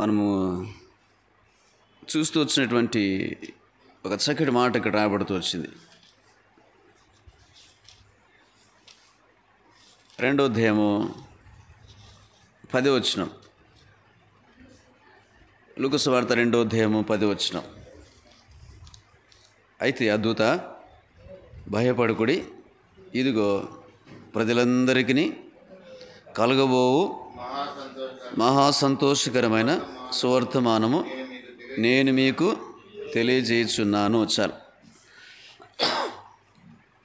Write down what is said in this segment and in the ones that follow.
మనము చూస్తూ వచ్చినటువంటి ఒక చక్కటి మాట ఇక్కడ రాయబడుతూ వచ్చింది. 2వ అధ్యాయము 10వ వచనం. లూకా సువార్త 2వ అధ్యాయము 10వ వచనం. అయితే ఆ దూత, భయపడకుడి, ఇదిగో ప్రజలందరికీ కలగబోవు మహా సంతోషకరమైన సువర్తమానము నేను మీకు తెలియజేయుచున్నాను. చాలు.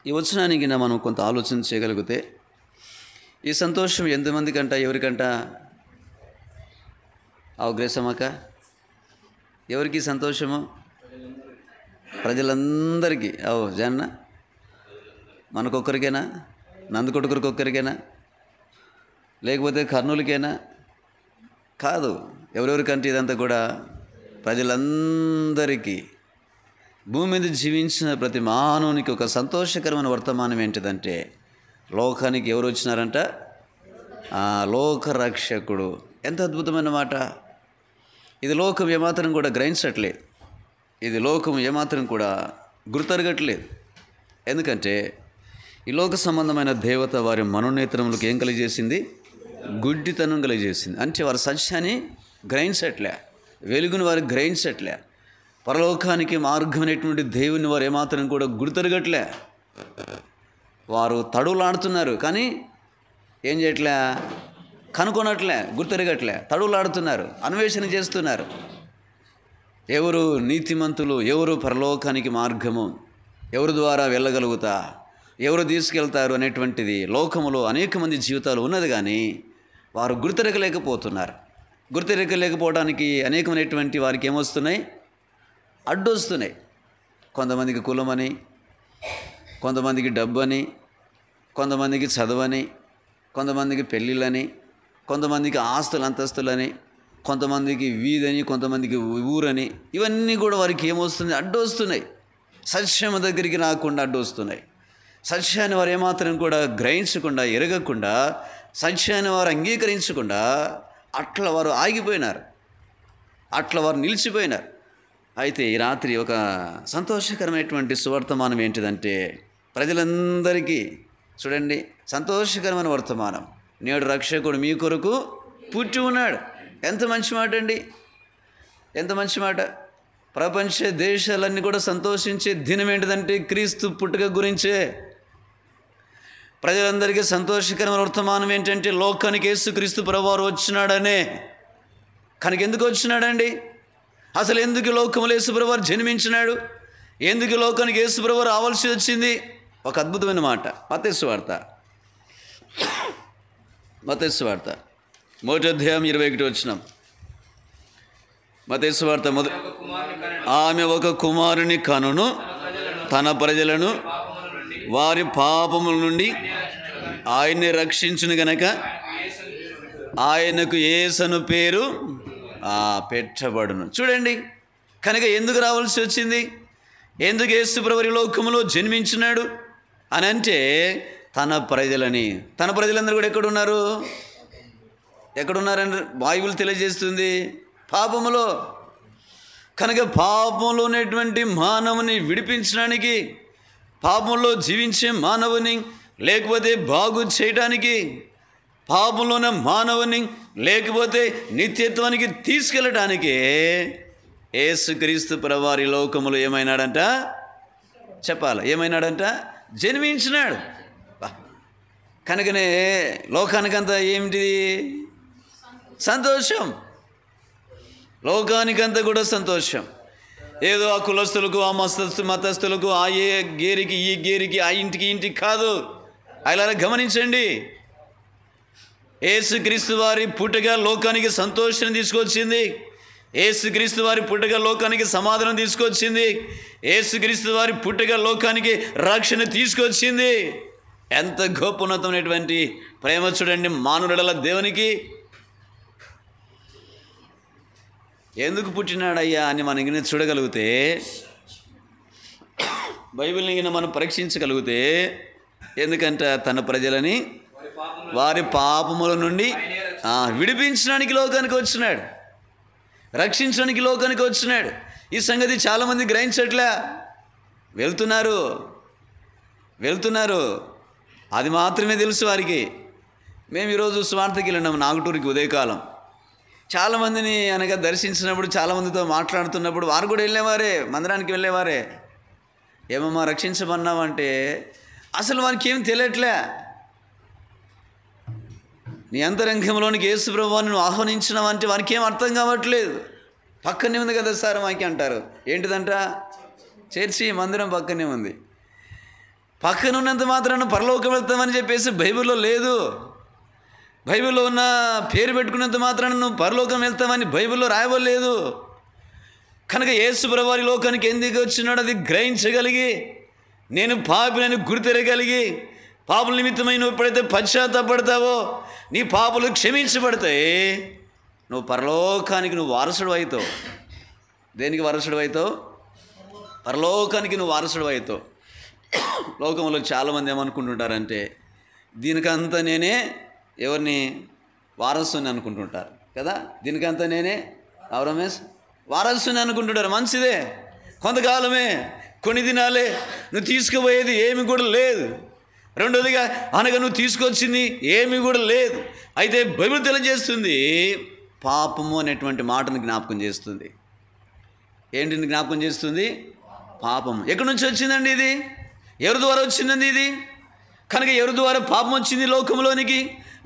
ఈ వచనానికి మనం కొంత ఆలోచన చేయగలిగితే, ఈ సంతోషం ఎంతమందికంట, ఎవరికంట? అవగ్రేసమాక ఎవరికి సంతోషము? ప్రజలందరికీ. జన్న మనకొక్కరికేనా? నందకొడుకురికొక్కరికేనా? లేకపోతే కర్నూలుకేనా? కాదు. ఎవరెవరికంటే ఇదంతా కూడా ప్రజలందరికీ, భూమి మీద జీవించిన ప్రతి మానవునికి ఒక సంతోషకరమైన వర్తమానం ఏంటిదంటే, లోకానికి ఎవరు వచ్చినారంట? లోకరక్షకుడు. ఎంత అద్భుతమైన మాట! ఇది లోకం ఏమాత్రం కూడా గ్రహించట్లేదు. ఇది లోకం ఏమాత్రం కూడా గుర్తెరగట్లేదు. ఎందుకంటే ఈ లోక సంబంధమైన దేవత వారి మనోనేత్రములకు ఏం కలిగజేసింది? గుడ్డితనం కలిగజేసింది. అంటే వారి సత్యాన్ని గ్రహించట్లే, వెలుగుని వారు గ్రహించట్లే, పరలోకానికి మార్గమైనటువంటి దేవుని వారు ఏమాత్రం కూడా గుర్తెరగట్లే. వారు తడువులాడుతున్నారు, కానీ ఏం చేయట్లే? కనుగొనట్లే, గుర్తెరగట్లే. తడువులాడుతున్నారు, అన్వేషణ చేస్తున్నారు. ఎవరు నీతిమంతులు, ఎవరు పరలోకానికి మార్గము, ఎవరి ద్వారా వెళ్ళగలుగుతా, ఎవరు తీసుకెళ్తారు అనేటువంటిది లోకములో అనేక మంది జీవితాలు ఉన్నది, కానీ వారు గుర్తెరగలేకపోతున్నారు. గుర్తెరగలేకపోవడానికి అనేకమైనటువంటి వారికి ఏమొస్తున్నాయి? అడ్డొస్తున్నాయి. కొంతమందికి కులమని, కొంతమందికి డబ్బని, కొంతమందికి చదువని, కొంతమందికి పెళ్ళిళ్ళని, కొంతమందికి ఆస్తులు అంతస్తులని, కొంతమందికి వీధని, కొంతమందికి ఊరని, ఇవన్నీ కూడా వారికి ఏమొస్తుంది? అడ్డొస్తున్నాయి. సత్యం దగ్గరికి రాకుండా అడ్డొస్తున్నాయి. సత్యాన్ని వారు ఏమాత్రం కూడా గ్రహించకుండా, ఎరగకుండా, సత్యాన్ని వారు అంగీకరించకుండా అట్లా వారు ఆగిపోయినారు, అట్లా వారు నిలిచిపోయినారు. అయితే ఈ రాత్రి ఒక సంతోషకరమైనటువంటి సువర్తమానం ఏంటిదంటే, ప్రజలందరికీ చూడండి, సంతోషకరమైన వర్తమానం. నేడు రక్షకుడు మీ కొరకు పుట్టి ఉన్నాడు. ఎంత మంచి మాట అండి! ఎంత మంచి మాట! ప్రపంచ దేశాలన్నీ కూడా సంతోషించే దినం ఏంటిదంటే క్రీస్తు పుట్టుక గురించే. ప్రజలందరికీ సంతోషకరమైన వర్తమానం ఏంటంటే, లోకానికి యేసుక్రీస్తు ప్రభువారు వచ్చినాడనే. కనుక ఎందుకు వచ్చినాడండి? అసలు ఎందుకు లోకములో యేసు ప్రభువారు జన్మించినాడు? ఎందుకు లోకానికి యేసు ప్రభువారు రావాల్సి వచ్చింది? ఒక అద్భుతమైన మాట. మత్తయి సువార్త 1వ అధ్యాయం 21వ వచనం. మత్తయి సువార్త ఆమె ఒక కుమారుని కనును, తన ప్రజలను వారి పాపముల నుండి ఆయన్ని రక్షించును గనక ఆయనకు యేసను పేరు పెట్టబడును. చూడండి, కనుక ఎందుకు రావాల్సి వచ్చింది? ఎందుకు యేసు ప్రభువు లోకములో జన్మించినాడు అని అంటే, తన ప్రజలని. తన ప్రజలందరూ కూడా ఎక్కడున్నారు? ఎక్కడున్నారని బైబిల్ తెలియజేస్తుంది? పాపములో. కనుక పాపంలో ఉన్నటువంటి మానవుని విడిపించడానికి, పాపంలో జీవించే మానవుని లేకపోతే బాగు చేయడానికి, పాపంలోనే మానవుని లేకపోతే నిత్యత్వానికి తీసుకెళ్ళటానికి యేసుక్రీస్తు ప్రభువారి లోకములో ఏమైనాడంట? చెప్పాలి, ఏమైనాడంట? జన్మించినాడు. కనుకనే లోకానికంతా ఏమిటి? సంతోషం. లోకానికంతా కూడా సంతోషం. ఏదో ఆ కులస్తులకు, ఆ మతస్థులకు, ఆ ఏ గేరికి, ఈ గేరికి, ఆ ఇంటికి కాదు. అలా గమనించండి, యేసుక్రీస్తు వారి పుట్టుక లోకానికి సంతోషం తీసుకొచ్చింది. యేసుక్రీస్తు వారి పుట్టుక లోకానికి సమాధానం తీసుకొచ్చింది. యేసుక్రీస్తు వారి పుట్టుక లోకానికి రక్షణ తీసుకొచ్చింది. ఎంత గొప్పనతమైనటువంటి ప్రేమ చూడండి మానవుల దేవునికి. ఎందుకు పుట్టినాడయ్యా అని మనం చూడగలిగితే, బైబిల్ని మనం పరీక్షించగలిగితే, ఎందుకంటే తన ప్రజలని వారి పాపముల నుండి విడిపించడానికి లోకానికి వచ్చినాడు. రక్షించడానికి లోకానికి వచ్చినాడు. ఈ సంగతి చాలామంది గ్రహించట్లే. వెళ్తున్నారు, అది మాత్రమే తెలుసు వారికి. మేము ఈరోజు స్వార్థకి వెళ్ళినాము నాగటూరికి ఉదయకాలం. చాలామందిని అనగా దర్శించినప్పుడు, చాలామందితో మాట్లాడుతున్నప్పుడు వారు కూడా వెళ్ళేవారే, మందిరానికి వెళ్ళేవారే. ఏమమ్మా రక్షించమన్నామంటే అసలు వారికి ఏం తెలియట్లే. నీ అంతరంగంలోనికి యేసు ప్రభువుని నువ్వు ఆహ్వానించినావంటే వారికి ఏం అర్థం కావట్లేదు. పక్కనే ఉంది కదా సార్ మాకి అంటారు. ఏంటిదంట? చర్చి, మందిరం పక్కనే ఉంది. పక్కన ఉన్నంత మాత్రాన పరలోకం వెళ్తామని చెప్పేసి బైబిల్లో లేదు. బైబిల్లో ఉన్న పేరు పెట్టుకున్నంత మాత్రాన నువ్వు పరలోకం వెళ్తామని బైబిల్లో రాయవలేదు. కనుక యేసు ప్రభువారి లోకానికి ఎందుకు వచ్చినాడు అది గ్రహించగలిగి, నేను పాపిని గుర్తెరగలిగి, పాపుల నిమిత్తమై నువ్వు ఎప్పుడైతే పశ్చాత్తాపడతావో నీ పాపులు క్షమించబడతాయి. నువ్వు పరలోకానికి నువ్వు వారసుడు అవుతావు. దేనికి వారసుడు అవుతావు? పరలోకానికి నువ్వు వారసుడు అవుతావు. లోకంలో చాలామంది ఏమనుకుంటుంటారంటే దీనికంతా నేనే ఎవరిని వారసుని అనుకుంటుంటారు కదా. దీనికంతా నేనే రమేష్ వారసుని అనుకుంటుంటారు. మంచిదే, కొంతకాలమే, కొన్ని దినాలే. నువ్వు తీసుకుపోయేది ఏమి కూడా లేదు. రెండోదిగా అనగా నువ్వు తీసుకొచ్చింది ఏమీ కూడా లేదు. అయితే బైబిల్ తెలియజేస్తుంది, పాపము అనేటువంటి మాటను జ్ఞాపకం చేస్తుంది. ఏంటిని జ్ఞాపకం చేస్తుంది? పాపం. ఎక్కడి నుంచి వచ్చిందండి ఇది? ఎవరి ద్వారా వచ్చిందండి ఇది? కనుక ఎవరి ద్వారా పాపం వచ్చింది లోకంలోనికి?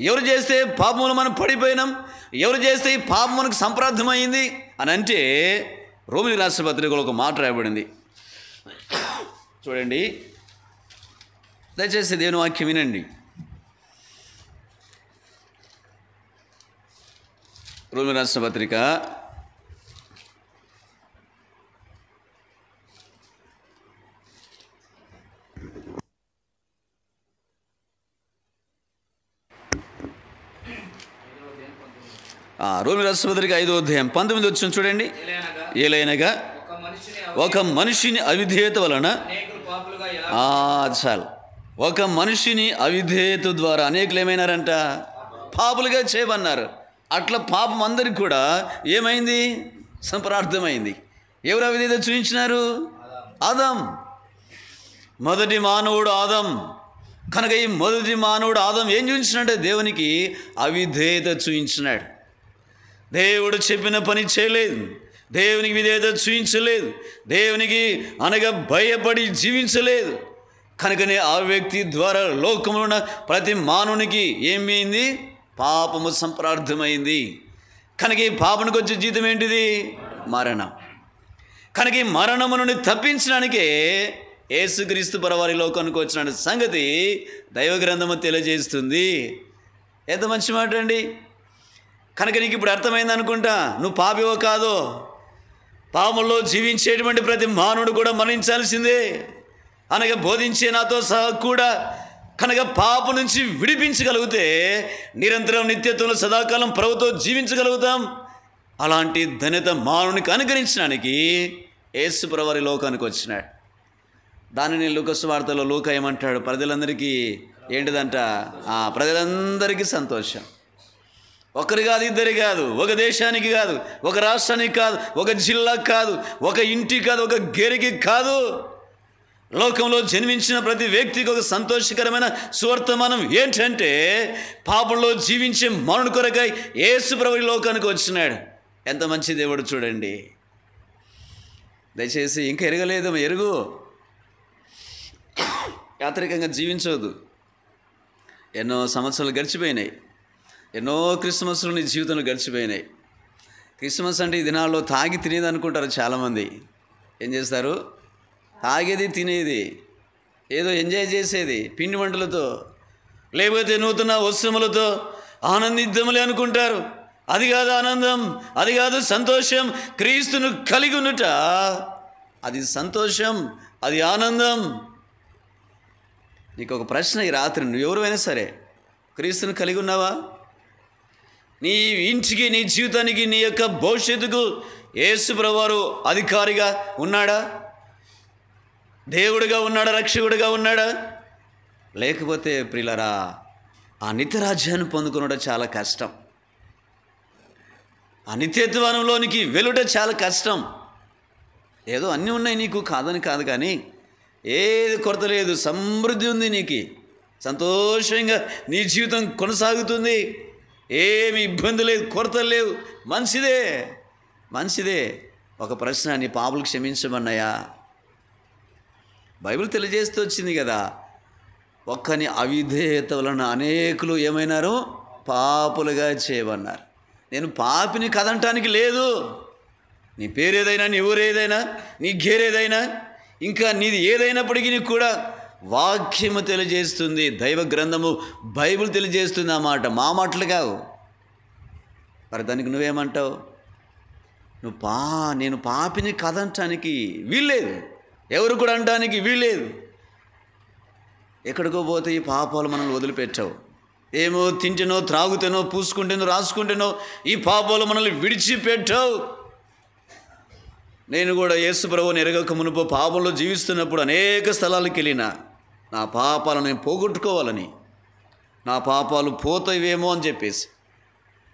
ఎవరు చేస్తే పాపములు మనం పడిపోయినాం? ఎవరు చేస్తే ఈ పాపం మనకు సంప్రాప్తమైంది అని అంటే రోమిలికి రాసిన పత్రికలో ఒక మాట రాయబడింది. చూడండి, దయచేసి దేవుని వాక్యం వినండి. రోమిలికి రాసిన పత్రిక 5వ అధ్యాయం 19 చూడండి. ఏలైనగా ఒక మనిషిని అవిధేయత వలన, చాలు, ఒక మనిషిని అవిధేయత ద్వారా అనేకులు ఏమైనారంట? పాపులుగా చేయమన్నారు. అట్లా పాపం అందరికి కూడా ఏమైంది? సంప్రార్థమైంది. ఎవరు అవిధేయత చూపించినారు? ఆదాం. మొదటి మానవుడు ఆదాం. కనుక ఈ మొదటి మానవుడు ఆదాం ఏం చూపించినాడంటే దేవునికి అవిధేయత చూపించినాడు. దేవుడు చెప్పిన పని చేయలేదు, దేవునికి విధేయత చూపించలేదు, దేవునికి అనగా భయపడి జీవించలేదు. కనుకనే ఆ వ్యక్తి ద్వారా లోకంలో ఉన్న ప్రతి మానవునికి ఏమైంది? పాపము సంప్రార్థమైంది. కనుక ఈ పాపనికి వచ్చే జీతం ఏంటిది? మరణం. కనుక ఈ మరణము నుండి తప్పించడానికే యేసుక్రీస్తు పరవారి లోకానికి వచ్చిన సంగతి దైవ గ్రంథము తెలియజేస్తుంది. ఎంత మంచి మాట అండి. కనుక నీకు ఇప్పుడు అర్థమైంది అనుకుంటా, నువ్వు పాపివో కాదో. పాపంలో జీవించేటువంటి ప్రతి మానవుడు కూడా మరణించాల్సిందే అనగా బోధించే నాతో సహా కూడా. కనుక పాపం నుంచి విడిపించగలిగితే నిరంతరం నిత్యత్వంలో సదాకాలం ప్రభుతో జీవించగలుగుతాం. అలాంటి ధన్యత మానవునికి అనుగ్రహించడానికి యేసు ప్రభువారి లోకానికి వచ్చినాడు. దానిని లూకా సువార్తలో లూకా ఏమంటాడు? ప్రజలందరికీ ఏంటిదంట? ప్రజలందరికీ సంతోషం. ఒకరు కాదు, ఇద్దరు కాదు, ఒక దేశానికి కాదు, ఒక రాష్ట్రానికి కాదు, ఒక జిల్లాకు కాదు, ఒక ఇంటికి కాదు, ఒక గేరికి కాదు. లోకంలో జన్మించిన ప్రతి వ్యక్తికి ఒక సంతోషకరమైన సువర్తమానం ఏంటంటే పాపంలో జీవించే మనుని కొరకై యేసు ప్రభువు లోకానికి వచ్చినాడు. ఎంత మంచి దేవుడు చూడండి. దయచేసి ఇంకా ఎరగలేదు, ఎరుగు. యాత్రికంగా జీవించవద్దు. ఎన్నో సంవత్సరాలు గడిచిపోయినాయి, ఎన్నో క్రిస్మస్లు నీ జీవితంలో గడిచిపోయినాయి. క్రిస్మస్ అంటే ఈ దినాల్లో తాగి తినేది అనుకుంటారు చాలామంది. ఏం చేస్తారు? తాగేది, తినేది, ఏదో ఎంజాయ్ చేసేది పిండి వంటలతో, లేకపోతే నూతన వస్త్రములతో ఆనందిద్దాములే అనుకుంటారు. అది కాదు ఆనందం, అది కాదు సంతోషం. క్రీస్తును కలిగి ఉన్నట అది సంతోషం, అది ఆనందం. నీకు ఒక ప్రశ్న ఈ రాత్రి, నువ్వు ఎవరైనా సరే క్రీస్తును కలిగి ఉన్నావా? నీ ఇంటికి, నీ జీవితానికి, నీ యొక్క భవిష్యత్తుకు యేసు ప్రభువారు అధికారిగా ఉన్నాడా? దేవుడిగా ఉన్నాడా? రక్షకుడిగా ఉన్నాడా? లేకపోతే ప్రియులారా, ఆ నిత్యరాజ్యాన్ని పొందుకునడం చాలా కష్టం. ఆ నిత్యత్వానంలోనికి వెలుట చాలా కష్టం. ఏదో అన్నీ ఉన్నాయి నీకు, కాదని కాదు, కానీ ఏది కొరత లేదు, సమృద్ధి ఉంది, నీకు సంతోషంగా నీ జీవితం కొనసాగుతుంది, ఏమి ఇబ్బంది లేదు, కొరతలు లేవు. మంచిదే. ఒక ప్రశ్న, నీ పాపలు క్షమించమన్నాయా? బైబిల్ తెలియజేస్తూ వచ్చింది కదా, ఒక్కని అవిధేయత వలన అనేకులు ఏమైనారు? పాపులుగా చేయమన్నారు. నేను పాపిని కదంటానికి లేదు. నీ పేరేదైనా, నీ ఊరేదైనా, నీ గేరేదైనా, ఇంకా నీది ఏదైనప్పటికీ నీకు కూడా వాక్యము తెలియజేస్తుంది, దైవ గ్రంథము బైబిల్ తెలియజేస్తుంది. ఆ మాట మా మాటలు కావు. మరి దానికి నువ్వేమంటావు? నేను పాపిని కదంటానికి వీల్లేదు, ఎవరు కూడా అనడానికి వీల్లేదు. ఎక్కడికో పోతే ఈ పాపాలు మనల్ని వదిలిపెట్టావు. ఏమో తింటేనో, త్రాగుతేనో, పూసుకుంటేనో, రాసుకుంటేనో ఈ పాపాలు మనల్ని విడిచిపెట్టావు. నేను కూడా యేసు ప్రభువుని ఎరగక మునుపు పాపంలో జీవిస్తున్నప్పుడు అనేక స్థలాలకు వెళ్ళినా నా పాపాలను నేను పోగొట్టుకోవాలని, నా పాపాలు పోతాయేమో అని చెప్పేసి.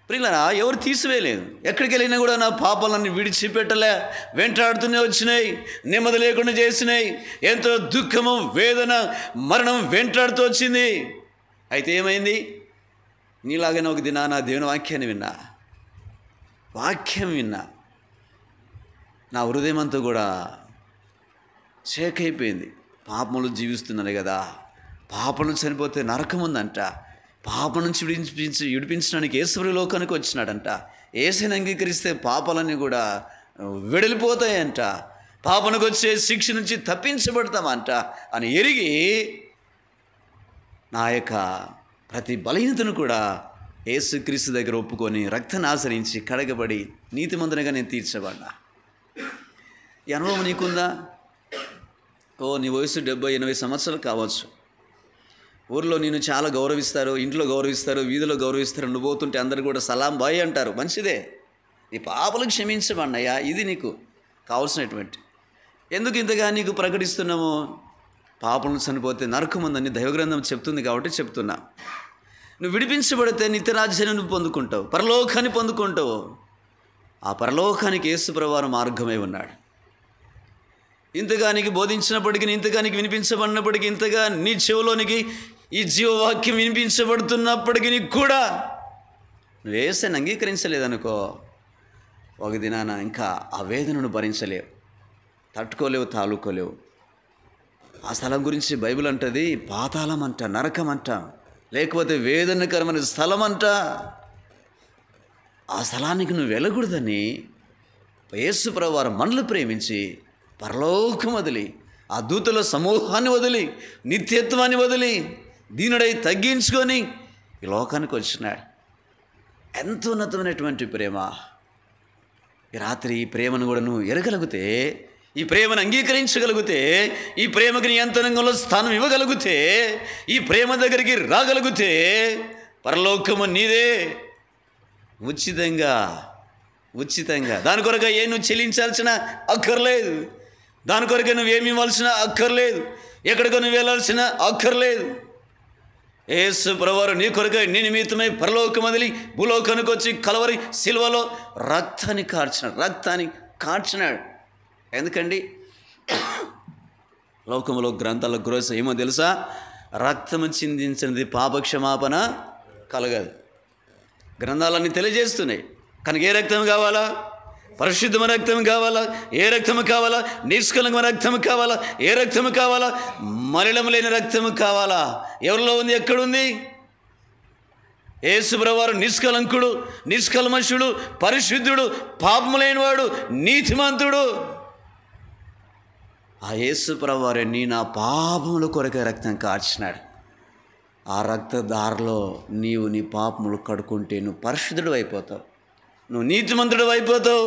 ప్రియులారా, ఎవరు తీసివేయలేదు. ఎక్కడికి వెళ్ళినా కూడా నా పాపాలన్నీ విడిచిపెట్టలే, వెంటాడుతూనే వచ్చినాయి, నెమ్మది లేకుండా చేసినాయి. ఎంతో దుఃఖము, వేదన, మరణం వెంటాడుతూ వచ్చింది. అయితే ఏమైంది? నీలాగానే ఒక దినాన దేవుని వాక్యాన్ని విన్నా, నా హృదయం అంతా కూడా షేక్ అయిపోయింది. పాపంలో జీవిస్తున్నాను కదా, పాపం నుంచి చనిపోతే నరకం ఉందంట, పాపం నుంచి విడిపించడానికి యేసు లోకానికి వచ్చినాడంట, యేసుని అంగీకరిస్తే పాపాలన్నీ కూడా వెడలిపోతాయంట, పాపనికి వచ్చే శిక్ష నుంచి తప్పించబడతామంట అని ఎరిగి నా యొక్క ప్రతి బలహీనతను కూడా యేసుక్రీస్తు దగ్గర ఒప్పుకొని రక్తాన్ని ఆచరించి కడగబడి నీతిమంతునిగా నేను తీర్చబడ్డా. ఈ అనుభవం నీకుందా? నీ వయసు 70-80 సంవత్సరాలు కావచ్చు. ఊర్లో నేను చాలా గౌరవిస్తారు, ఇంట్లో గౌరవిస్తారు, వీధిలో గౌరవిస్తారు. నువ్వు పోతుంటే అందరు కూడా సలాం బాయ్ అంటారు. మంచిదే. నీ పాపలకు క్షమించమన్నయ్యా, ఇది నీకు కావాల్సినటువంటి. ఎందుకు ఇంతగా నీకు ప్రకటిస్తున్నాము? పాపలను చనిపోతే నరకం ఉందని దైవగ్రంథం చెప్తుంది కాబట్టి చెప్తున్నా. నువ్వు విడిపించబడితే నిత్యరాజ్యాన్ని నువ్వు పొందుకుంటావు, పరలోకాన్ని పొందుకుంటావు. ఆ పరలోకానికి యేసు ప్రభువారు మార్గమై ఉన్నాడు. ఇంతగా నీకు బోధించినప్పటికీ, ఇంతగా నీకు వినిపించబడినప్పటికీ, ఇంతగా నీ చెవులోనికి ఈ జీవవాక్యం వినిపించబడుతున్నప్పటికీ నీకు కూడా నువ్వు యేసుని అంగీకరించలేదనుకో, ఒక దినాన ఇంకా ఆ వేదనను భరించలేవు, తట్టుకోలేవు, తాళుకోలేవు. ఆ స్థలం గురించి బైబిల్ అంటది పాతాళం అంట, నరకం అంట, లేకపోతే వేదనకరమైన స్థలం అంట. ఆ స్థలానికి నువ్వు వెళ్ళకూడదని యేసు ప్రభువారు మనల్ని ప్రేమించి పరలోకం వదిలి, ఆ దూతల సమూహాన్ని వదిలి, నిత్యత్వాన్ని వదిలి, దీనుడై తగ్గించుకొని ఈ లోకానికి వచ్చినాడు. ఎంతో ఉన్నతమైనటువంటి ప్రేమ. ఈ రాత్రి ఈ ప్రేమను కూడా నువ్వు ఎరగలిగితే, ఈ ప్రేమను అంగీకరించగలిగితే, ఈ ప్రేమకి నీ అంతరంగంలో స్థానం ఇవ్వగలిగితే, ఈ ప్రేమ దగ్గరికి రాగలిగితే పరలోకము నీదే. ఉచితంగా దాని కొరకు నువ్వు చెల్లించాల్సిన అక్కర్లేదు, దాని కొరకు నువ్వేమి ఇవ్వాల్సిన అక్కర్లేదు, ఎక్కడికో నువ్వు వెళ్ళాల్సిన అక్కర్లేదు. యేసు ప్రభువారు నీ కొరకు నీ నిమిత్తమై పరలోకం వదిలి భూలోకానికి వచ్చి కలవరి సిలువలో రక్తాన్ని కార్చినాడు. ఎందుకండి? లోకంలో గ్రంథాల గ్రోస ఏమో తెలుసా? రక్తము చిందించినది పాపక్షమాపణ కలగదు. గ్రంథాలన్నీ తెలియజేస్తున్నాయి. కనుక ఏ రక్తం కావాలా? పరిశుద్ధమైన రక్తం కావాలా? ఏ రక్తము కావాలా? నిష్కలంకమైన రక్తము కావాలా? ఏ రక్తము కావాలా? మలినం లేని రక్తము కావాలా? ఎవరిలో ఉంది? ఎక్కడుంది? యేసు ప్రభువారు నిష్కలంకుడు, నిష్కల్మషుడు, పరిశుద్ధుడు, పాపము లేనివాడు, నీతిమంతుడు. ఆ యేసు ప్రభువారే నా పాపముల కొరకే రక్తం కార్చినాడు. ఆ రక్తధారలో నీవు నీ పాపములు కడుక్కుంటే నువ్వు పరిశుద్ధుడు అయిపోతావు, నువ్వు నీతిమంతుడు అయిపోతావు.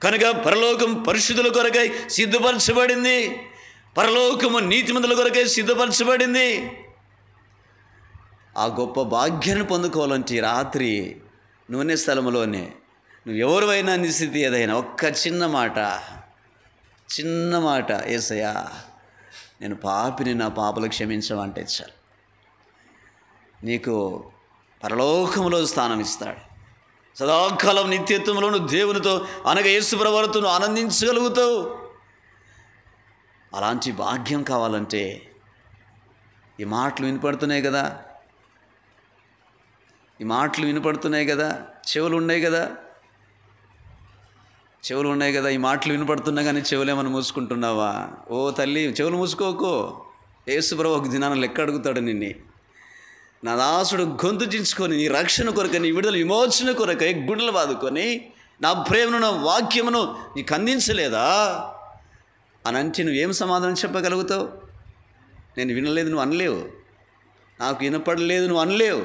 కనుక పరలోకం పరిశుద్ధుల కొరకై సిద్ధపరచబడింది, పరలోకము నీతిమంతుల కొరకై సిద్ధపరచబడింది. ఆ గొప్ప భాగ్యాన్ని పొందుకోవాలంటే రాత్రి నూనె స్థలంలోనే నువ్వు ఎవరివైనా నీ స్థితి ఏదైనా ఒక్క చిన్న మాట, యేసయ్యా నేను పాపిని, నా పాపలు క్షమించమంటే చాలు, నీకు పరలోకంలో స్థానం ఇస్తాడు. సదాకాలం నిత్యత్వంలో నువ్వు దేవునితో అనగా యేసు ప్రభువుతో నువ్వు ఆనందించగలుగుతావు. అలాంటి భాగ్యం కావాలంటే ఈ మాటలు వినపడుతున్నాయి కదా, ఈ మాటలు వినపడుతున్నాయి కదా, చెవులు ఉన్నాయి కదా, చెవులు ఉన్నాయి కదా, ఈ మాటలు వినపడుతున్నా కానీ చెవులేమన్నా మూసుకుంటున్నావా? ఓ తల్లి, చెవులు మూసుకోకు. యేసు ప్రభువు ఒక దినాన లెక్క అడుగుతాడు నిన్ను. నా దాసుడు గొంతు చించుకొని నీ రక్షణ కొరకు, నీ విడుదల విమోచన కొరకై గుండెలు బాదుకొని నా ప్రేమను నా వాక్యమును నీకు అందించలేదా అని అంటే నువ్వేం సమాధానం చెప్పగలుగుతావు? నేను వినలేదు నువ్వు అనలేవు, నాకు వినపడలేదు నువ్వు అనలేవు.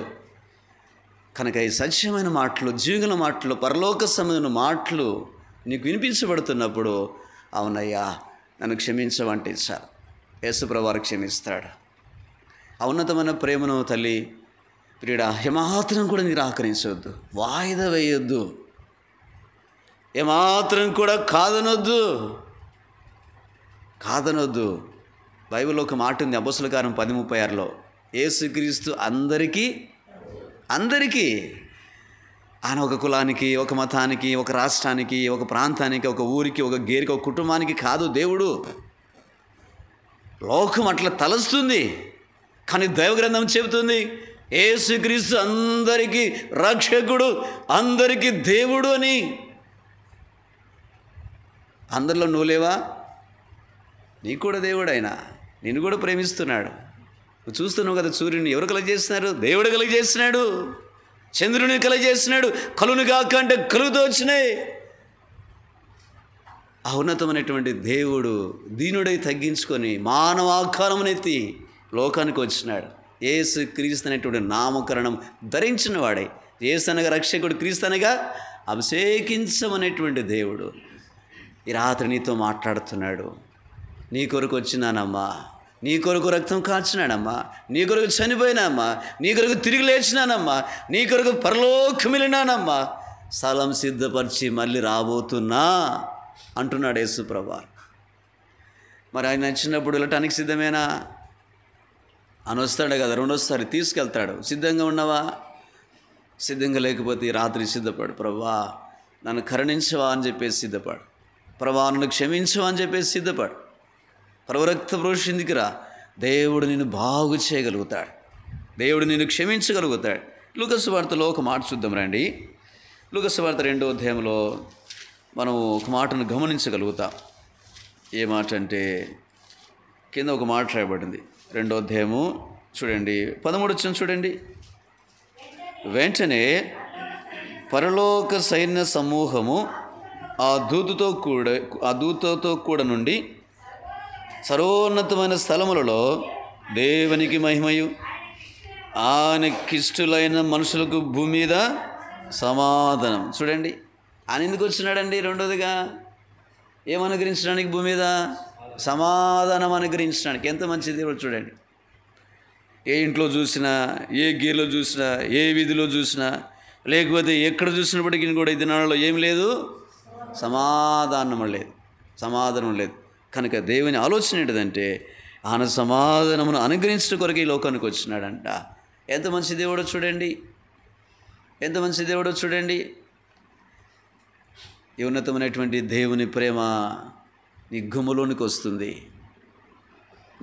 కనుక ఈ సత్యమైన మాటలు, జీవన మాటలు, పరలోక సంబంధమైన మాటలు నీకు వినిపించబడుతున్నప్పుడు అవునయ్యా నన్ను క్షమించవంటే చాలు, యేసుప్రభువు వారు క్షమిస్తాడు. ఉన్నతమైన ప్రేమను తల్లి ప్రియుడా ఏమాత్రం కూడా నిరాకరించవద్దు, వాయిదా వేయొద్దు, ఏమాత్రం కూడా కాదనొద్దు. బైబిల్లో ఒక మాట ఉంది, అపోస్తలుల కార్యం 10:36లో, యేసుక్రీస్తు అందరికీ ఆయన ఒక కులానికి, ఒక మతానికి, ఒక రాష్ట్రానికి, ఒక ప్రాంతానికి, ఒక ఊరికి, ఒక గేరికి, ఒక కుటుంబానికి కాదు దేవుడు. లోకం అట్లా తలస్తుంది, కానీ దైవగ్రంథం చెబుతుంది యేసుక్రీస్తు అందరికీ రక్షకుడు, అందరికీ దేవుడు అని. అందరిలో నువ్వు లేవా? నీకు కూడా దేవుడు ఆయన, నిన్ను కూడా ప్రేమిస్తున్నాడు. నువ్వు చూస్తున్నావు కదా, సూర్యుని ఎవరు కలుగజేస్తున్నారు? దేవుడు కలుగజేస్తున్నాడు. చంద్రుని కలుగజేస్తున్నాడు. కలును కాక అంటే కలుగుతూ వచ్చినాయి. ఆ ఉన్నతమైనటువంటి దేవుడు దీనుడై తగ్గించుకొని మానవ ఆకారమునెత్తి లోకానికి వచ్చినాడు. యేసు క్రీస్తు అనేటువంటి నామకరణం ధరించిన వాడై, యేసు అనగా రక్షకుడు, క్రీస్తు అనగా అభిషేకించమనేటువంటి దేవుడు ఈ రాత్రి నీతో మాట్లాడుతున్నాడు. నీ కొరకు వచ్చినానమ్మా, నీ కొరకు రక్తం కార్చినానమ్మా, నీ కొరకు చనిపోయినామ్మా, నీ కొరకు తిరిగి లేచినానమ్మా, నీ కొరకు పరలోకం వెళ్ళినానమ్మా, స్థలం సిద్ధపరిచి మళ్ళీ రాబోతున్నా అంటున్నాడు యేసు ప్రభువు. మరి ఆయన నచ్చినప్పుడు వెళ్ళటానికి సిద్ధమేనా? అని వస్తాడు కదా, రెండోసారి తీసుకెళ్తాడు. సిద్ధంగా ఉన్నావా? సిద్ధంగా లేకపోతే ఈ రాత్రి సిద్ధపడు. ప్రభువా నన్ను కరుణించవా అని చెప్పేసి సిద్ధపడు. ప్రభువా నన్ను క్షమించవా అని చెప్పేసి సిద్ధపడు. ప్రవరక్త పురుషునికి రా, దేవుడు నిన్ను బాగు చేయగలుగుతాడు, దేవుడు నిన్ను క్షమించగలుగుతాడు. లూకా సువార్తలో ఒక మాట చూద్దాం రండి. లూకా సువార్త 2వ అధ్యాయంలో మనం ఒక మాటను గమనించగలుగుతాం. ఏ మాట అంటే కింద ఒక మాట రాయబడింది, 2వ అధ్యాయము చూడండి, 13 వచ్చిన చూడండి. వెంటనే పరలోక సైన్య సమూహము ఆ దూతతో కూడా నుండి సర్వోన్నతమైన స్థలములలో దేవునికి మహిమయు ఆయనకిష్టులైన మనుషులకు భూమి మీద సమాధానం. చూడండి, ఆయన ఎందుకు వచ్చినాడండి? రెండోదిగా ఏం అనుగ్రహించడానికి? భూమి మీద సమాధానం అనుగ్రహించడానికి. ఎంత మంచి దేవుడు చూడండి. ఏ ఇంట్లో చూసినా, ఏ గీర్లో చూసినా, ఏ వీధిలో చూసినా, లేకపోతే ఎక్కడ చూసినప్పటికీ కూడా ఈ దినాలలో ఏం లేదు, సమాధానం లేదు. కనుక దేవుని ఆలోచన ఏంటిదంటే ఆయన సమాధానమును అనుగ్రహించడం కొరకు ఈ లోకానికి వచ్చినాడంట. ఎంత మంచి దేవుడో చూడండి, ఎంత మంచి దేవుడో చూడండి. ఈ ఉన్నతమైనటువంటి దేవుని ప్రేమ నీ గుమ్మలోనికి వస్తుంది,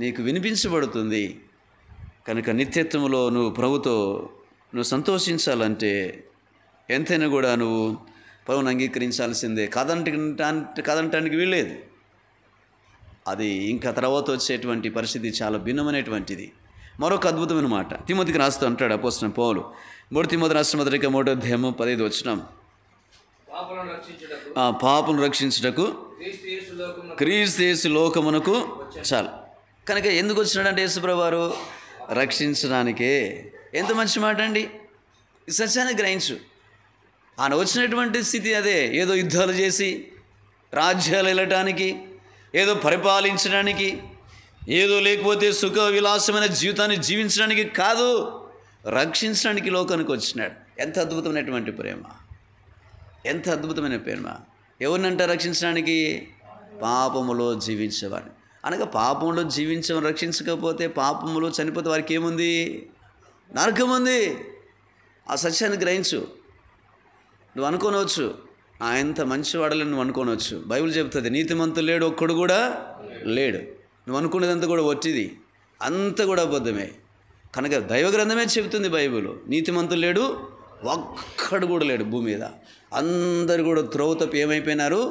నీకు వినిపించబడుతుంది. కనుక నిత్యత్వంలో నువ్వు ప్రభుతో నువ్వు సంతోషించాలంటే ఎంతైనా కూడా నువ్వు ప్రభువును అంగీకరించాల్సిందే. కాదంటానికి వీల్లేదు. అది ఇంకా తర్వాత వచ్చేటువంటి పరిస్థితి చాలా భిన్నమైనటువంటిది. మరొక అద్భుతమైన మాట తిమోతికి రాస్తూ అంటాడు అపోస్తలుడైన పౌలు. 3 తిమోతి రాసిన మొదటి 3వ అధ్యాయము 15 వచనం, పాపను రక్షించుటకు క్రీస్తు యేసు లోకమునకు చాలు. కనుక ఎందుకు వచ్చినాడంటే యేసుప్రభువు వారు రక్షించడానికే. ఎంత మంచి మాట అండి. ఈ సత్యాన్ని గ్రహించు. ఆయన వచ్చినటువంటి స్థితి అదే. ఏదో యుద్ధాలు చేసి రాజ్యాలు వెళ్ళటానికి, ఏదో పరిపాలించడానికి, ఏదో లేకపోతే సుఖ విలాసమైన జీవితాన్ని జీవించడానికి కాదు, రక్షించడానికి లోకానికి వచ్చినాడు. ఎంత అద్భుతమైనటువంటి ప్రేమ, ఎంత అద్భుతమైన ప్రేమ. ఎవరినంట రక్షించడానికి? పాపములో జీవించేవాడిని. అనగా పాపంలో జీవించమని రక్షించకపోతే, పాపములో చనిపోతే వారికి ఏముంది? నరకం ఉంది. ఆ సత్యాన్ని గ్రహించు. నువ్వు అనుకోనవచ్చు, ఆయనంత మంచివాడని నువ్వు అనుకోనవచ్చు. బైబిల్ చెప్తుంది నీతిమంతుడు లేడు, ఒక్కడు కూడా లేడు. నువ్వు అనుకునేదంతా కూడా ఒట్టిది, అంత కూడా అబద్ధమే. కనుక దైవ గ్రంథమే చెబుతుంది బైబిల్, నీతిమంతుడు లేడు, ఒక్కడు కూడా లేడు భూమి మీద. అందరు కూడా త్రోవ తప్పి ఏమైపోయినారు?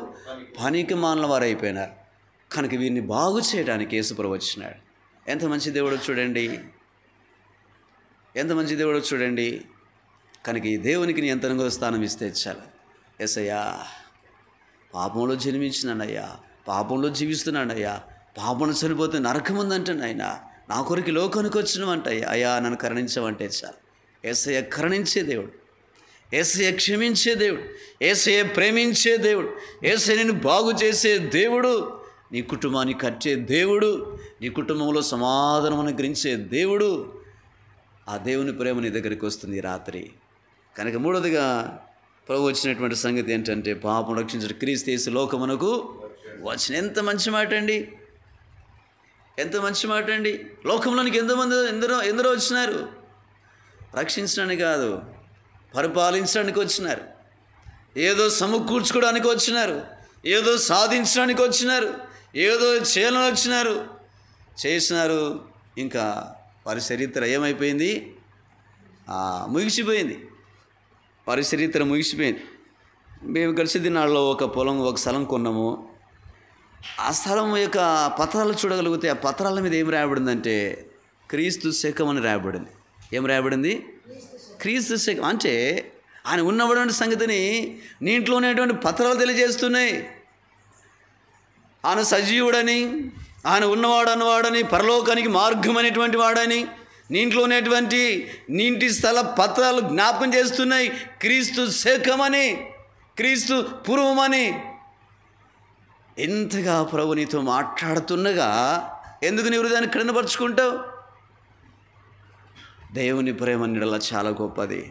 పనికి మాలిన వారు అయిపోయినారు. కనుక వీరిని బాగు చేయడానికి యేసుప్రభువు వచ్చినాడు. ఎంత మంచి దేవుడో చూడండి, ఎంత మంచి దేవుడో చూడండి. కనుక ఈ దేవునికి నీ ఎంతనో స్థానం ఇస్తే చాలు. యేసయ్యా, పాపంలో జన్మించినానయ్యా, పాపంలో జీవిస్తున్నానయ్యా, పాపంలో చనిపోతే నరకం ఉందంటాను ఆయన, నా కొరకు లోకానికి వచ్చినవంటయ్యా, అయ్యా నన్ను కరుణించమంటే చాలు. యేసయ్య కరుణించే దేవుడు, యేసయ్య క్షమించే దేవుడు, యేసయ్య ప్రేమించే దేవుడు, యేసయ్య నిన్ను బాగు చేసే దేవుడు, నీ కుటుంబాన్ని కట్టే దేవుడు, నీ కుటుంబంలో సమాధానం అనుగ్రహించే దేవుడు. ఆ దేవుని ప్రేమ నీ దగ్గరికి వస్తుంది రాత్రి. కనుక మూడవదిగా ప్రభు వచ్చినటువంటి సంగతి ఏంటంటే పాపం రక్షించడం క్రీస్తు యేసు లోకమునకు వచ్చిన. ఎంత మంచి మాట అండి, ఎంత మంచి మాట అండి. లోకంలోనికి ఎందరో వచ్చినారు, రక్షించడానికి కాదు, పరిపాలించడానికి వచ్చినారు, ఏదో సమకూర్చుకోవడానికి వచ్చినారు, ఏదో సాధించడానికి వచ్చినారు, ఏదో చేయాలని వచ్చినారు, చేసినారు. ఇంకా వారి చరిత్ర ఏమైపోయింది? ముగిసిపోయింది. వారి చరిత్ర ముగిసిపోయింది. మేము కలిసి దినాల్లో ఒక స్థలం కొన్నాము. ఆ స్థలం యొక్క పత్రాలు చూడగలిగితే ఆ పత్రాల మీద ఏం రాయబడిందంటే క్రీస్తు శకం అని రాయబడింది. ఏం రాయబడింది? క్రీస్తు శకం. అంటే ఆయన ఉన్నటువంటి సంగతిని నీ ఇంట్లో ఉన్నటువంటి పత్రాలు తెలియజేస్తున్నాయి. ఆయన సజీవుడని, ఆయన ఉన్నవాడు అన్నవాడని, పరలోకానికి మార్గం అనేటువంటి వాడని నీ ఇంట్లో ఉన్నటువంటి నీ ఇంటి స్థల పత్రాలు జ్ఞాపకం చేస్తున్నాయి. క్రీస్తు శకమని, క్రీస్తు పూర్వమని. ఎంతగా ప్రభు నీతో మాట్లాడుతుండగా ఎందుకు నీ హృదయాన్ని కఠినపరుచుకుంటావు? దేవుని ప్రేమ నీడలా చాలా గొప్పది.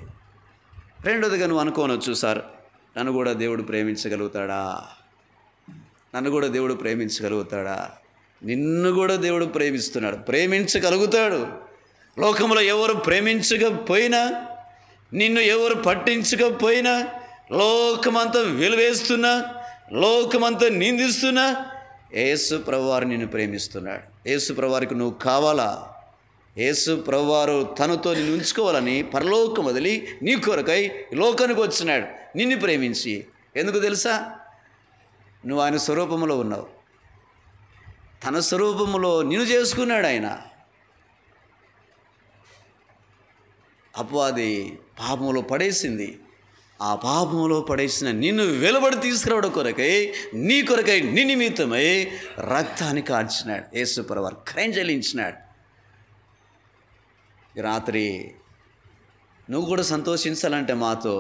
రెండోదిగా నువ్వు అనుకోనొచ్చు, సార్ నన్ను కూడా దేవుడు ప్రేమించగలుగుతాడా, నన్ను కూడా దేవుడు ప్రేమించగలుగుతాడా? నిన్ను కూడా దేవుడు ప్రేమిస్తున్నాడు, ప్రేమించగలుగుతాడు. లోకంలో ఎవరు ప్రేమించకపోయినా, నిన్ను ఎవరు పట్టించకపోయినా, లోకమంతా వెలువేస్తున్నా, లోకమంతా నిందిస్తున్నా, యేసు ప్రభువారు నిన్ను ప్రేమిస్తున్నాడు. యేసు ప్రభువారికి నువ్వు కావాలా? యేసు ప్రభువారు తనతో నిన్ను ఉంచుకోవాలని పరలోకం వదిలి నీ కొరకై లోకానికి వచ్చినాడు నిన్ను ప్రేమించి. ఎందుకు తెలుసా? నువ్వు ఆయన స్వరూపంలో ఉన్నావు, తన స్వరూపంలో నిన్ను చేసుకున్నాడు ఆయన. అపవాది పాపంలో పడేసింది, ఆ పాపంలో పడేసిన నిన్ను వెలుబడి తీసుకురావడం కొరకై, నీ కొరకై, నీ నిమిత్తమై రక్తాన్ని కార్చినాడు. యేసు ప్రభువారు క్రయం చెల్లించినాడు. రాత్రి నువ్వు కూడా సంతోషించాలంటే, మాతో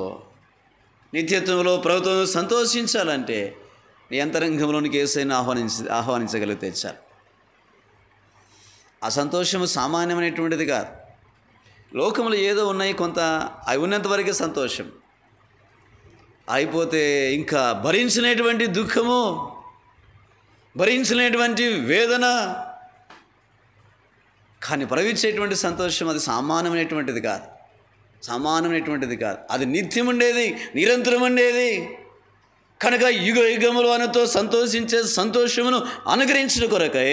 నిత్యత్వంలో ప్రభుత్వం సంతోషించాలంటే నీ అంతరంగంలోనికి యేసయ్యను ఆహ్వానించగలిగితే చాలు. ఆ సంతోషము సామాన్యమైనటువంటిది కాదు. లోకంలో ఏదో ఉన్నాయి కొంత, అవి ఉన్నంత వరకే సంతోషం. అయిపోతే ఇంకా భరించినటువంటి దుఃఖము, భరించినటువంటి వేదన. కానీ ప్రవహించేటువంటి సంతోషం అది సామాన్యమైనటువంటిది కాదు, సామాన్యమైనటువంటిది కాదు. అది నిత్యం ఉండేది, నిరంతరం ఉండేది. కనుక యుగ యుగములు అనతో సంతోషించే సంతోషమును అనుగ్రహించిన కొరకై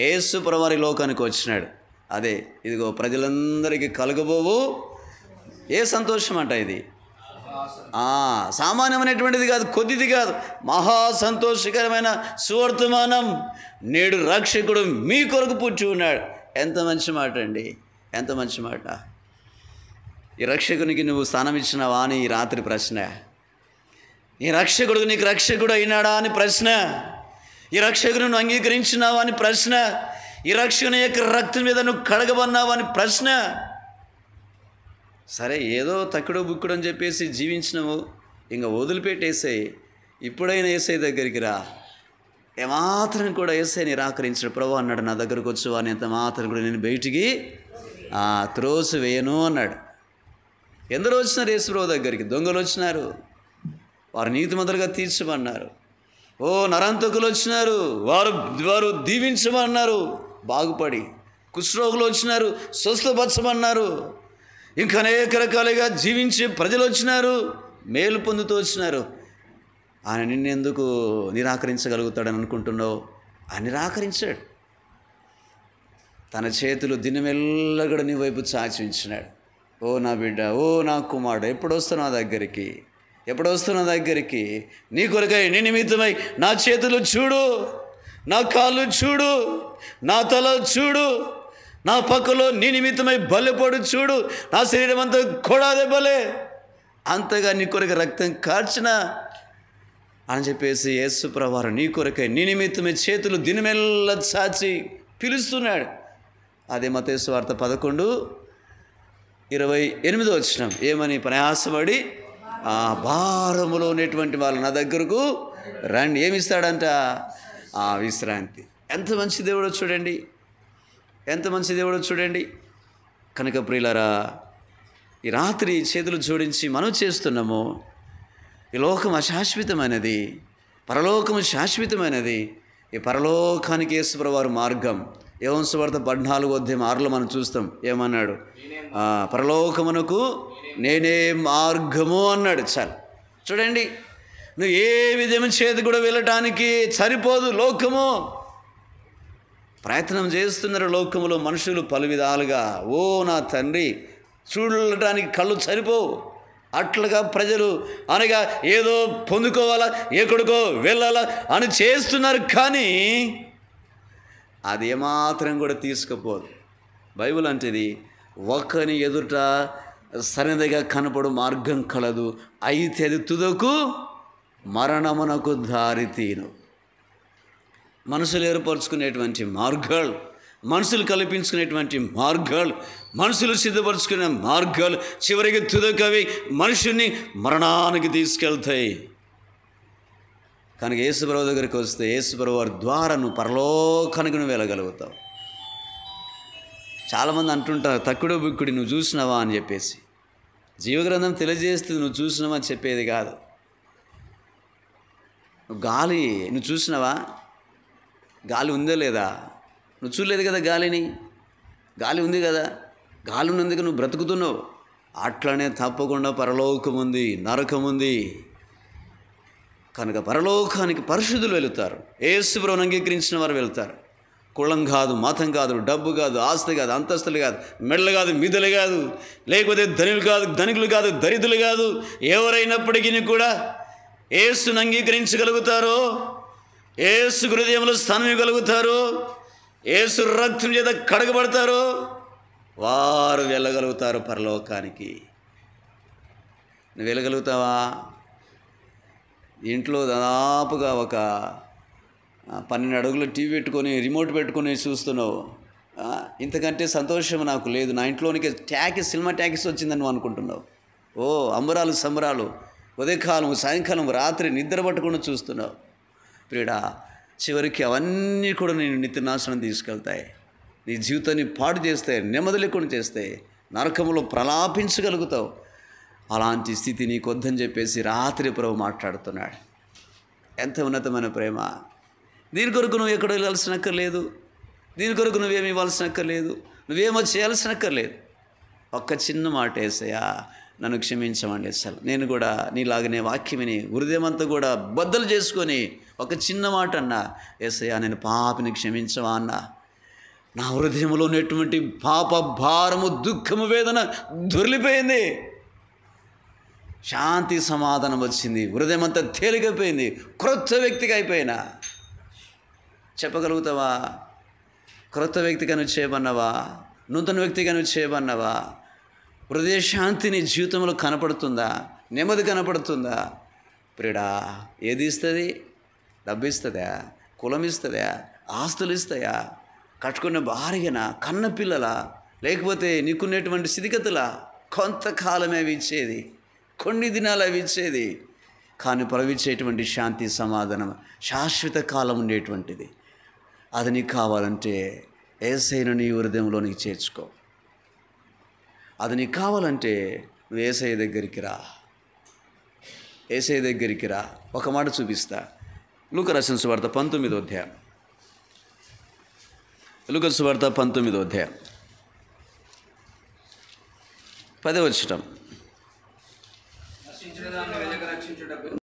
యేసు ప్రభువారి లోకానికి వచ్చినాడు. అదే ఇదిగో ప్రజలందరికీ కలగబోవు ఏ సంతోషం అంట ఇది? సామాన్యమైనటువంటిది కాదు, కొద్దిది కాదు, మహా సంతోషకరమైన సువర్తమానం. నేడు రక్షకుడు మీ కొరకు పుట్టి ఉన్నాడు. ఎంత మంచి మాట అండి, ఎంత మంచి మాట. ఈ రక్షకునికి నువ్వు స్థానం ఇచ్చినావా అని ఈ రాత్రి ప్రశ్న. ఈ రక్షకుడు నీకు రక్షకుడు అయినాడా అని ప్రశ్న. ఈ రక్షకుడు నువ్వు అంగీకరించినావా అని ప్రశ్న. ఈ రక్షకుని యొక్క రక్తం మీద నువ్వు కడగబన్నావా అని ప్రశ్న. సరే, ఏదో తక్కుడు బుక్కుడు అని చెప్పేసి జీవించినావు, ఇంకా వదిలిపెట్టేసాయి. ఇప్పుడైనా యేసయ్య దగ్గరికి రా. ఏమాత్రం కూడా యేసయ్య నిరాకరించాడు. ప్రభు అన్నాడు, నా దగ్గరకు వచ్చు అని ఎంత మాత్రం కూడా నేను బయటికి త్రోసి వేయను అన్నాడు. ఎందరో వచ్చినారు యేసు ప్రభు దగ్గరికి. దొంగలు వచ్చినారు, వారు నీతిమంతులుగా తీర్చమన్నారు. నరాంతకులు వచ్చినారు, వారు దీవించమన్నారు బాగుపడి. కుష్ఠరోగులు వచ్చినారు, స్వస్థపరచమన్నారు. ఇంకా అనేక రకాలుగా జీవించే ప్రజలు వచ్చినారు, మేలు పొందుతూ వచ్చినారు. ఆయన నిన్నెందుకు నిరాకరించగలుగుతాడని అనుకుంటున్నావు? ఆయన నిరాకరించాడు. తన చేతులు దినమెల్లా కూడా నీ వైపు చాచి ఉంచినాడు. ఓ నా బిడ్డ, ఓ నా కుమారుడు, ఎప్పుడు వస్తున్నావు నా దగ్గరికి? నీ కొరకై, నీ నిమిత్తమై నా చేతులు చూడు, నా కాళ్ళు చూడు, నా తల చూడు, నా పక్కలో నీ నిమిత్తమై బల్లెపోడు చూడు, నా శరీరం అంతా కొడాదే బలే, అంతగా నీ కొరకు రక్తం కార్చిన అని చెప్పేసి యేసు ప్రభువారు నీ కొరకై, నీ నిమిత్తమై చేతులు దినమెల్లా చాచి పిలుస్తున్నాడు. అదే మత్తయి సువార్త 11:28 ఏమని? ప్రయాసపడి ఆ భారములో ఉన్నటువంటి వాళ్ళు నా దగ్గరకు రండి. ఏమిస్తాడంట? ఆ విశ్రాంతి. ఎంత మంచి దేవుడో చూడండి, ఎంత మంచి దేవుడో చూడండి. కనుక ప్రియులారా, ఈ రాత్రి చేతులు జోడించి మనం చేస్తున్నాము. ఈ లోకం అశాశ్వతమైనది, పరలోకము శాశ్వతమైనది. ఈ పరలోకానికి యేసు ప్రభువారు మార్గం. యోహాను సువార్త 14:6 మనం చూస్తాం. ఏమన్నాడు? పరలోకమునకు నేనే మార్గము అన్నాడు. చాలు చూడండి, నువ్వు ఏ విధము చేతి కూడా వెళ్ళటానికి సరిపోదు. లోకము ప్రయత్నం చేస్తున్నారు. లోకములో మనుషులు పలు విధాలుగా. ఓ నా తండ్రి, చూడటానికి కళ్ళు సరిపోవు. అట్లుగా ప్రజలు అనగా ఏదో పొందుకోవాలా, ఎక్కడికో వెళ్ళాలా అని చేస్తున్నారు. కానీ అది ఏమాత్రం కూడా తీసుకుపోదు. బైబిల్ అంటేది ఒకని ఎదుట సరిదిగా కనపడు మార్గం కలదు, అయితే అది తుదకు మరణమునకు దారితీను. మనుషులు ఏర్పరచుకునేటువంటి మార్గాలు, మనుషులు కల్పించుకునేటువంటి మార్గాలు, మనుషులు సిద్ధపరచుకునే మార్గాలు చివరికి తుదకవి మనుషుల్ని మరణానికి తీసుకెళ్తాయి. కనుక యేసుప్రభు దగ్గరికి వస్తే యేసుప్రభు వారి ద్వారా నువ్వు పరలోకానికి నువ్వు వెళ్ళగలుగుతావు. చాలామంది అంటుంటారు, తక్కువ బిక్కుడి నువ్వు చూసినావా అని చెప్పేసి. జీవగ్రంథం తెలియజేస్తుంది, నువ్వు చూసినావా అని చెప్పేది కాదు. గాలి నువ్వు చూసినావా? గాలి ఉందా లేదా? నువ్వు చూడలేదు కదా గాలిని. గాలి ఉంది కదా, గాలి ఉన్నందుకు నువ్వు బ్రతుకుతున్నావు. అట్లనే తప్పకుండా పరలోకం ఉంది, నరకం ఉంది. కనుక పరలోకానికి పరిశుద్ధులు వెళుతారు, యేసు ప్రభువును అంగీకరించిన వారు వెళ్తారు. కులం కాదు, మతం కాదు, డబ్బు కాదు, ఆస్తి కాదు, అంతస్తులు కాదు, మెడలు కాదు, మిదలు కాదు, లేకపోతే ధనికులు కాదు, దరిద్రులు కాదు. ఎవరైనప్పటికీ కూడా యేసును అంగీకరించగలుగుతారో, యేసు హృదయంలో స్థానం ఇవ్వగలుగుతారో, యేసు రక్తం చేత కడగబడతారో వారు వెళ్ళగలుగుతారు పరలోకానికి. నువ్వు వెళ్ళగలుగుతావా? ఇంట్లో దాదాపుగా ఒక 12 అడుగులు టీవీ పెట్టుకొని రిమోట్ పెట్టుకొని చూస్తున్నావు. ఇంతకంటే సంతోషం నాకు లేదు. నా ఇంట్లోనికి సినిమా ట్యాక్స్ వచ్చిందని నువ్వు అనుకుంటున్నావు. ఓ అంబరాలు సంబరాలు, ఉదయకాలం సాయంకాలం రాత్రి నిద్ర పట్టకుండా చూస్తున్నావు. ప్రియుడా, చివరికి అవన్నీ కూడా నేను నిత్యనాశనం తీసుకెళ్తాయి. నీ జీవితాన్ని పాడు చేస్తాయి, నెమ్మది లేకుండా చేస్తాయి, నరకంలో ప్రలాపించగలుగుతావు. అలాంటి స్థితి నీకు వద్దని చెప్పేసి రాత్రి ప్రభు మాట్లాడుతున్నాడు. ఎంత ఉన్నతమైన ప్రేమ! దీని కొరకు నువ్వు ఎక్కడో వెళ్ళాల్సిన అక్కర్లేదు, దీని కొరకు నువ్వేమి ఇవ్వాల్సిన అక్కర్లేదు, నువ్వేమో చేయాల్సిన అక్కర్లేదు. ఒక్క చిన్న మాట, యేసయ్యా నన్ను క్షమించమండి. అసలు నేను కూడా నీలాగనే వాక్యమని హృదయమంతా కూడా బద్దలు చేసుకొని ఒక చిన్న మాట అన్నా, యేసయ్యా నేను పాపిని క్షమించవా అన్నా. నా హృదయంలో ఉన్నటువంటి పాప భారము, దుఃఖము, వేదన దొరికిపోయింది. శాంతి సమాధానం వచ్చింది, హృదయం అంతా తేలికైపోయింది, క్రొత్త వ్యక్తిగా అయిపోయినా. చెప్పగలుగుతావా? క్రొత్త వ్యక్తిగా నువ్వు చేయమన్నావా? నూతన వ్యక్తిగా నువ్వు చేయమన్నావా? హృదయ శాంతి నీ జీవితంలో కనపడుతుందా? నెమ్మది కనపడుతుందా? ప్రియుడా, ఏది ఇస్తుంది? డబ్బు ఇస్తుందా? కులం ఇస్తుందా? ఆస్తులు ఇస్తాయా? కట్టుకున్న భార్యనా? కన్న పిల్లలా? లేకపోతే నీకున్నటువంటి స్థితిగతులా? కొంతకాలమే అవి ఇచ్చేది, కొన్ని దినాలు అవి ఇచ్చేది. కానీ ప్రవహించేటువంటి శాంతి సమాధానం శాశ్వత కాలం ఉండేటువంటిది. అది నీకు కావాలంటే యేసయ్యను నీ హృదయంలో నీకు చేర్చుకో. అది నీకు కావాలంటే నువ్వు యేసయ్య దగ్గరికి రా, యేసయ్య దగ్గరికి రా. ఒక మాట చూపిస్తా. లూకా రాసిన సువార్త 19వ అధ్యాయం. లూకా సువార్త 19వ అధ్యాయం 10వ వచనం. చేయుటకు